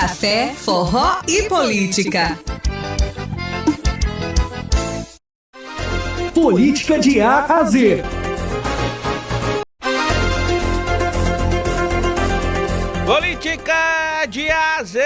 Café, forró e política. Política de A a Z. Política de A a Z.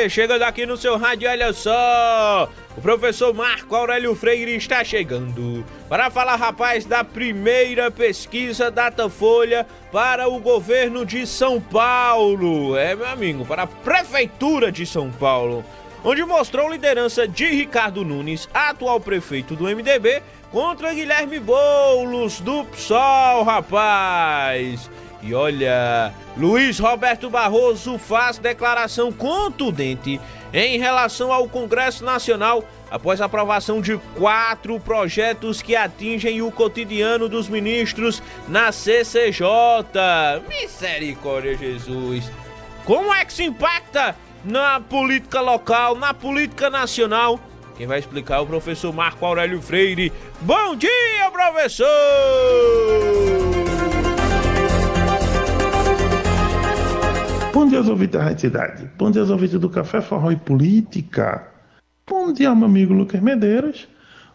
Chegando aqui no seu rádio, olha só. O professor Marco Aurélio Freire está chegando para falar, rapaz, da primeira pesquisa Datafolha para o governo de São Paulo. Meu amigo, para a prefeitura de São Paulo, onde mostrou liderança de Ricardo Nunes, atual prefeito do MDB, contra Guilherme Boulos, do PSOL, rapaz. E olha, Luiz Roberto Barroso faz declaração contundente em relação ao Congresso Nacional após a aprovação de 4 projetos que atingem o cotidiano dos ministros na CCJ. Misericórdia, Jesus! Como é que se impacta na política local, na política nacional? Quem vai explicar é o professor Marco Aurélio Freire. Bom dia, professor! Bom dia aos ouvintes da Rádio Cidade. Bom dia aos ouvintes do Café, Forró e Política. Bom dia, meu amigo Lucas Medeiros.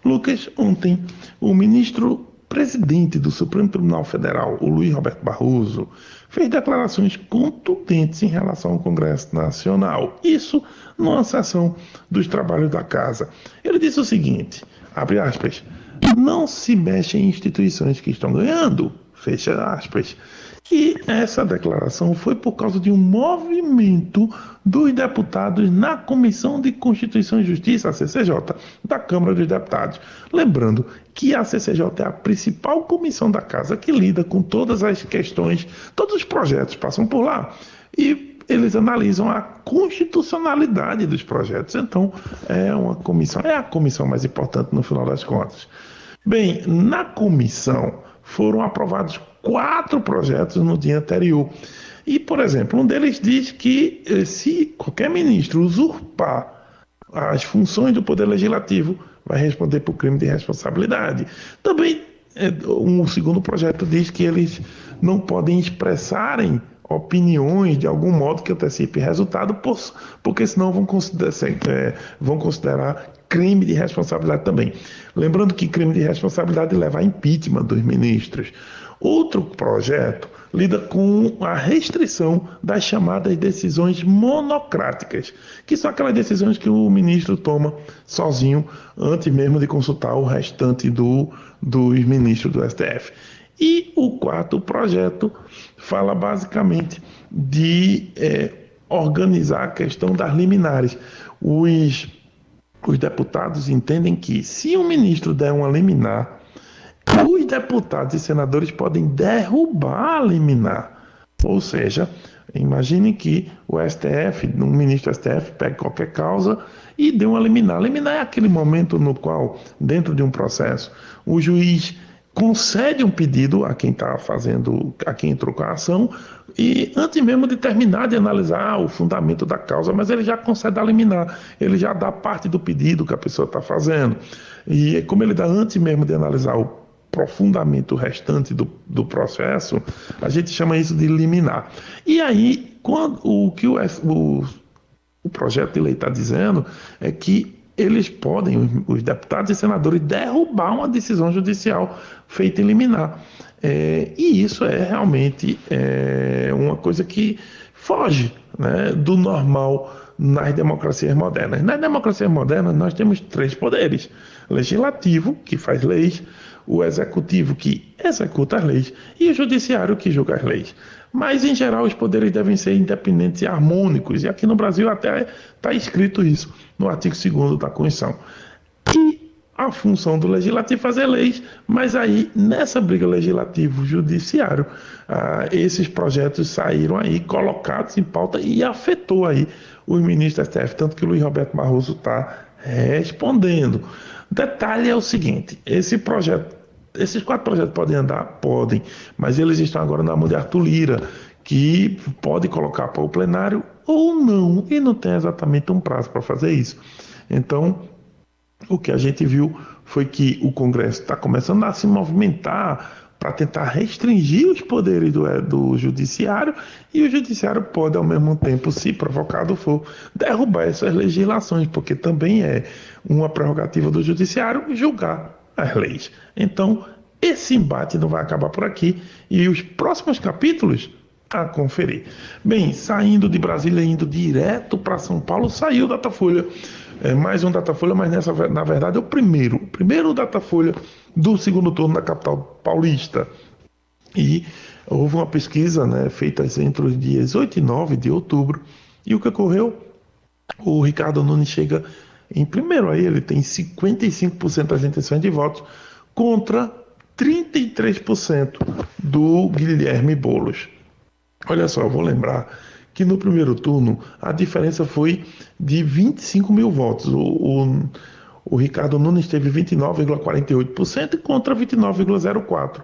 Lucas, ontem, o ministro presidente do Supremo Tribunal Federal, o Luiz Roberto Barroso, fez declarações contundentes em relação ao Congresso Nacional. Isso numa sessão dos trabalhos da Casa. Ele disse o seguinte, abre aspas, não se mexe em instituições que estão ganhando, fecha aspas. E essa declaração foi por causa de um movimento dos deputados na Comissão de Constituição e Justiça, a CCJ, da Câmara dos Deputados. Lembrando que a CCJ é a principal comissão da Casa que lida com todas as questões, todos os projetos passam por lá. E eles analisam a constitucionalidade dos projetos. Então, é a comissão mais importante no final das contas. Bem, na comissão foram aprovados 4 projetos no dia anterior. E, por exemplo, um deles diz que se qualquer ministro usurpar as funções do Poder Legislativo, vai responder por crime de responsabilidade. Também, um segundo projeto diz que eles não podem expressarem opiniões de algum modo que antecipe resultado, porque senão vão considerar crime de responsabilidade também. Lembrando que crime de responsabilidade leva a impeachment dos ministros. Outro projeto lida com a restrição das chamadas decisões monocráticas, que são aquelas decisões que o ministro toma sozinho, antes mesmo de consultar o restante dos ministros do STF. E o 4º projeto fala basicamente de organizar a questão das liminares. Os deputados entendem que, se um ministro der uma liminar, os deputados e senadores podem derrubar a liminar. Ou seja, imagine que o STF, um ministro do STF, pegue qualquer causa e dê uma liminar. Liminar é aquele momento no qual, dentro de um processo, o juiz concede um pedido a quem a quem entrou com a ação, e antes mesmo de terminar de analisar o fundamento da causa, mas ele já concede a liminar, ele já dá parte do pedido que a pessoa está fazendo. E como ele dá antes mesmo de analisar o aprofundamento restante do processo, a gente chama isso de liminar. E aí, o que o projeto de lei está dizendo é que eles podem, os deputados e senadores, derrubar uma decisão judicial feita em liminar. E isso é realmente uma coisa que foge, né, do normal nas democracias modernas. Nas democracias modernas, nós temos 3 poderes: legislativo, que faz leis, o executivo, que executa as leis, e o judiciário, que julga as leis. Mas, em geral, os poderes devem ser independentes e harmônicos, e aqui no Brasil até está escrito isso no artigo 2º da Constituição. E a função do legislativo é fazer leis, mas aí, nessa briga legislativo-judiciário, esses projetos saíram aí, colocados em pauta, e afetou aí os ministros da STF, tanto que o Luiz Roberto Barroso está respondendo. O detalhe é o seguinte: esses 4 projetos podem andar? Podem, mas eles estão agora na mão de Arthur Lira, que pode colocar para o plenário ou não, e não tem exatamente um prazo para fazer isso. Então, o que a gente viu foi que o Congresso está começando a se movimentar para tentar restringir os poderes do judiciário, e o judiciário pode, ao mesmo tempo, se provocado for, derrubar essas legislações, porque também é uma prerrogativa do judiciário julgar as leis. Então, esse embate não vai acabar por aqui, e os próximos capítulos a conferir. Bem, saindo de Brasília, indo direto para São Paulo, saiu o Datafolha. Mais um Datafolha, mas na verdade é o primeiro Datafolha do segundo turno da capital paulista. E houve uma pesquisa, né, feita entre os dias 8 e 9 de outubro, e o que ocorreu? O Ricardo Nunes chega em primeiro aí, ele tem 55% das intenções de votos contra 33% do Guilherme Boulos. Olha só, eu vou lembrar que no primeiro turno a diferença foi de 25 mil votos. O Ricardo Nunes teve 29,48% contra 29,04%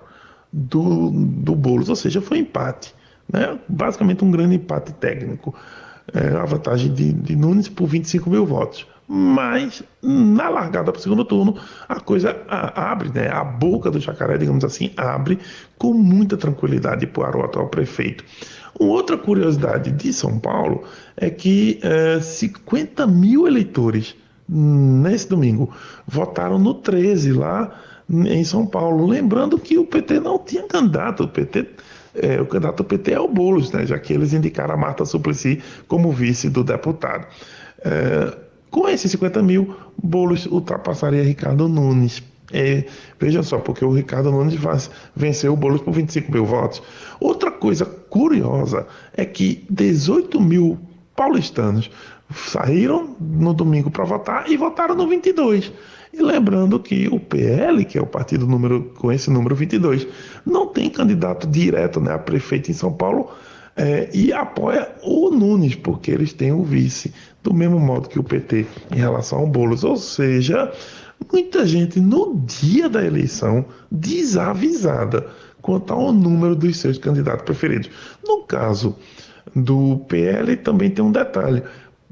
do Boulos, ou seja, foi empate, né? Basicamente um grande empate técnico. A vantagem de Nunes por 25 mil votos. Mas na largada para o segundo turno a coisa abre, né? A boca do jacaré, digamos assim, abre com muita tranquilidade para o atual prefeito. Uma outra curiosidade de São Paulo é que 50 mil eleitores nesse domingo votaram no 13 lá em São Paulo, lembrando que o PT não tinha candidato. O candidato do PT é o Boulos, né? Já que eles indicaram a Marta Suplicy como vice do deputado. Com esses 50 mil, Boulos ultrapassaria Ricardo Nunes. Veja só, porque o Ricardo Nunes venceu o Boulos por 25 mil votos. Outra coisa curiosa é que 18 mil paulistanos saíram no domingo para votar e votaram no 22. E lembrando que o PL, que é o partido com esse número 22, não tem candidato direto, né, a prefeito em São Paulo, e apoia o Nunes, porque eles têm o vice, do mesmo modo que o PT em relação ao Boulos. Ou seja, muita gente no dia da eleição desavisada quanto ao número dos seus candidatos preferidos. No caso do PL também tem um detalhe.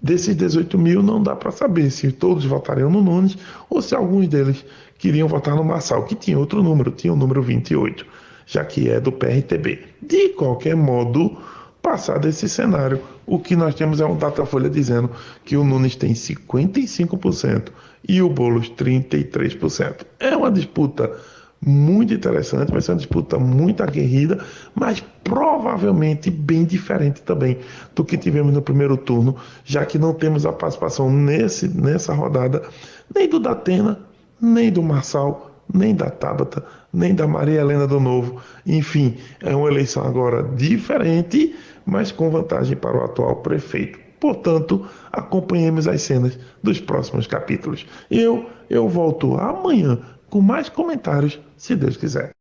Desses 18 mil não dá para saber se todos votariam no Nunes ou se alguns deles queriam votar no Marçal, que tinha outro número, tinha o número 28, já que é do PRTB. De qualquer modo, passado esse cenário, o que nós temos é um Datafolha dizendo que o Nunes tem 55% e o Boulos 33%. É uma disputa muito interessante, vai ser uma disputa muito aguerrida, mas provavelmente bem diferente também do que tivemos no primeiro turno, já que não temos a participação nessa rodada nem do Datena, nem do Marçal, nem da Tabata, nem da Maria Helena do Novo. Enfim, é uma eleição agora diferente, mas com vantagem para o atual prefeito. Portanto, acompanhemos as cenas dos próximos capítulos. Eu volto amanhã com mais comentários, se Deus quiser.